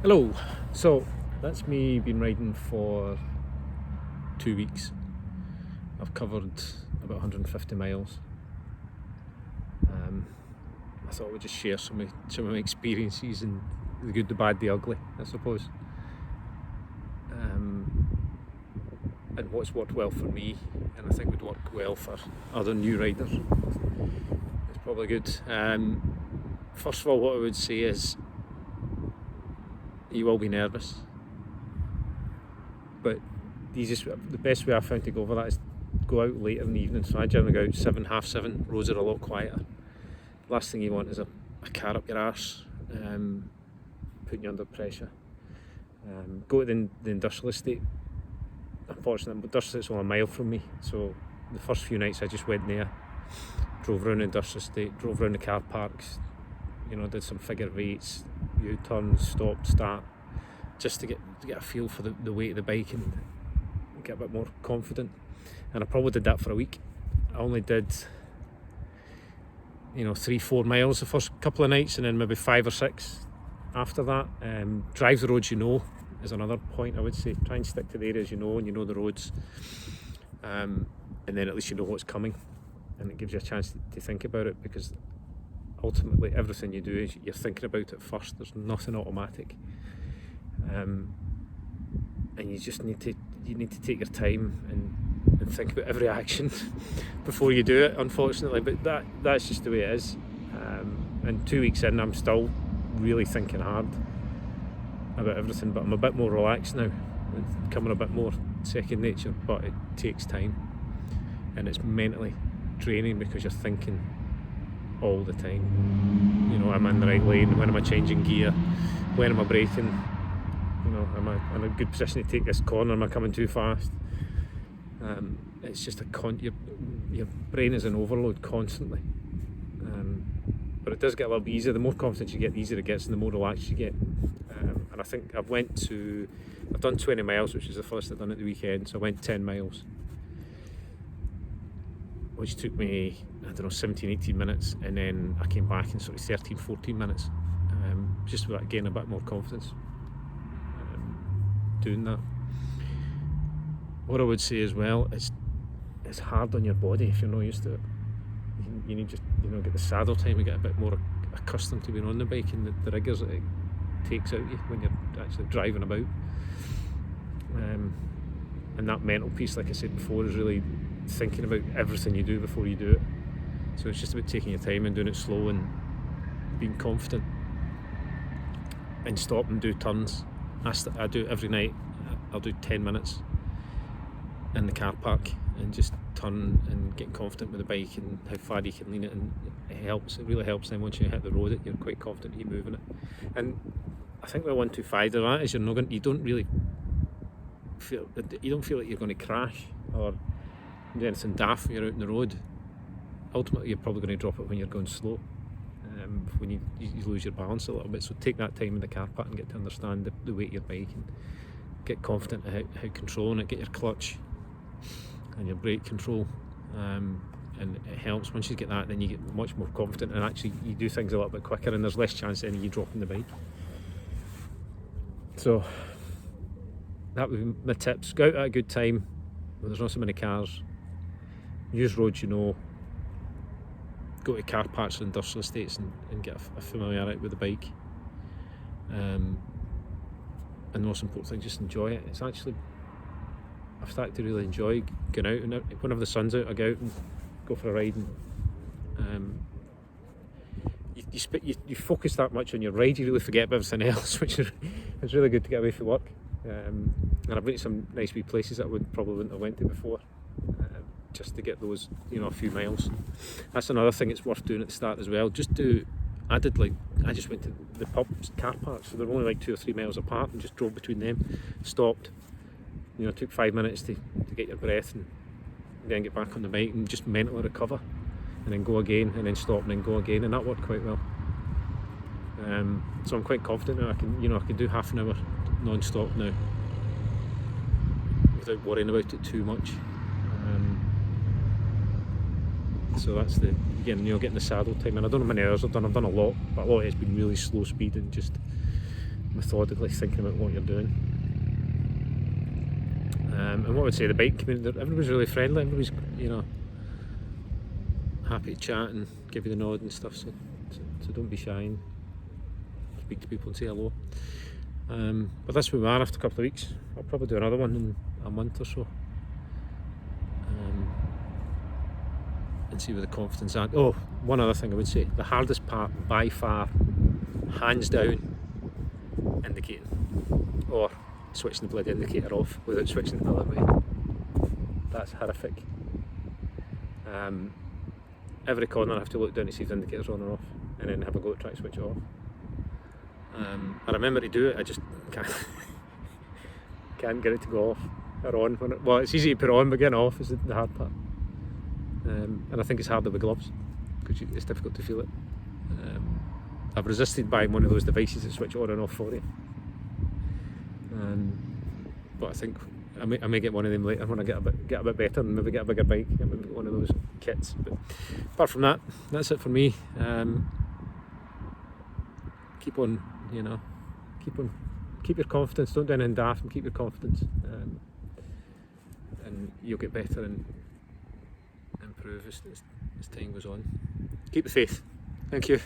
Hello. So that's me been riding for 2 weeks. I've covered about 150 miles. I thought I would just share some of my experiences, and the good, the bad, the ugly, I suppose. And what's worked well for me, and I think would work well for other new riders. It's probably good. First of all, what I would say is you will be nervous, but the best way I found to go over that is go out later in the evening. So I generally go out 7, half 7. Roads are a lot quieter. Last thing you want is a car up your arse, putting you under pressure. Go to the industrial estate. Unfortunately, the industrial estate's only a mile from me, so the first few nights I just went there, drove around the industrial estate, drove around the car parks, did some figure eights, U-turns, stop, start, just to get a feel for the weight of the bike and get a bit more confident. And I probably did that for a week. I only did 3-4 miles the first couple of nights, and then maybe 5 or 6 after that. Drive the roads is another point I would say. Try and stick to the areas and the roads, and then at least you know what's coming, and it gives you a chance to think about it, because ultimately everything you do is you're thinking about it first. There's nothing automatic, and you just need to take your time and think about every action before you do it, unfortunately. But that's just the way it is. And 2 weeks in, I'm still really thinking hard about everything, but I'm a bit more relaxed now. It's becoming a bit more second nature, but it takes time, and it's mentally draining because you're thinking all the time. Am I in the right lane? When am I changing gear? When am I braking? Am I in a good position to take this corner? Am I coming too fast? It's just your brain is in overload constantly. But it does get a little bit easier. The more confidence you get, the easier it gets, and the more relaxed you get. And I think I've done 20 miles, which is the first I've done at the weekend. So I went 10 miles, which took me, 17, 18 minutes, and then I came back in sort of 13, 14 minutes, just with, again, a bit more confidence doing that. What I would say as well is it's hard on your body if you're not used to it. You need just get the saddle time and get a bit more accustomed to being on the bike, and the rigours that it takes out you when you're actually driving about. And that mental piece, like I said before, is really thinking about everything you do before you do it. So it's just about taking your time and doing it slow and being confident, and stop and do turns. I do it every night. I'll do 10 minutes in the car park and just turn and get confident with the bike and how far you can lean it, and it really helps. Then once you hit the road, you're quite confident you're moving it. And I think with 125, that is, you don't feel like you're going to crash or do anything daft when you're out on the road. Ultimately, you're probably going to drop it when you're going slow, when you lose your balance a little bit. So take that time in the car park and get to understand the weight of your bike, and get confident at how controlling it. Get your clutch and your brake control, and it helps. Once you get that, then you get much more confident, and actually you do things a little bit quicker, and there's less chance of you dropping the bike. So that would be my tips. Go out at a good time when there's not so many cars. Use roads go to car parks and industrial estates and get a familiarity with the bike. And the most important thing, just enjoy it. It's actually, I've started to really enjoy going out, and whenever the sun's out, I go out and go for a ride. And you focus that much on your ride, you really forget about everything else, which is it's really good to get away from work. And I've been to some nice wee places that I wouldn't have went to before, just to get those, a few miles. That's another thing it's worth doing at the start as well. I just went to the pubs, car parks, so they're only like 2 or 3 miles apart, and just drove between them, stopped, took 5 minutes to get your breath, and then get back on the bike and just mentally recover, and then go again, and then stop and then go again, and that worked quite well. So I'm quite confident now. I can do half an hour non-stop now without worrying about it too much. So that's getting the saddle time. And I don't know how many hours I've done a lot, but a lot of it's been really slow speed and just methodically thinking about what you're doing. And what I would say, the bike community, everybody's really friendly, everybody's, happy to chat and give you the nod and stuff, so don't be shy and speak to people and say hello. But that's where we are after a couple of weeks. I'll probably do another one in a month or so, and see where the confidence at. Oh, one other thing I would say, the hardest part by far, hands down, indicating, or switching the bloody indicator off without switching it the other way. That's horrific. Every corner I have to look down to see if the indicator's on or off, and then have a go to try to switch it off. I remember to do it, I just can't get it to go off or on. Well, it's easy to put it on, but getting it off is the hard part. And I think it's harder with gloves, because it's difficult to feel it. I've resisted buying one of those devices that switch on and off for you. But I think I may get one of them later when I get a bit better and maybe get a bigger bike. Maybe get one of those kits. But apart from that, that's it for me. Keep on, keep your confidence. Don't do anything daft, and keep your confidence, and you'll get better and improve as time goes on. Keep the faith. Thank you.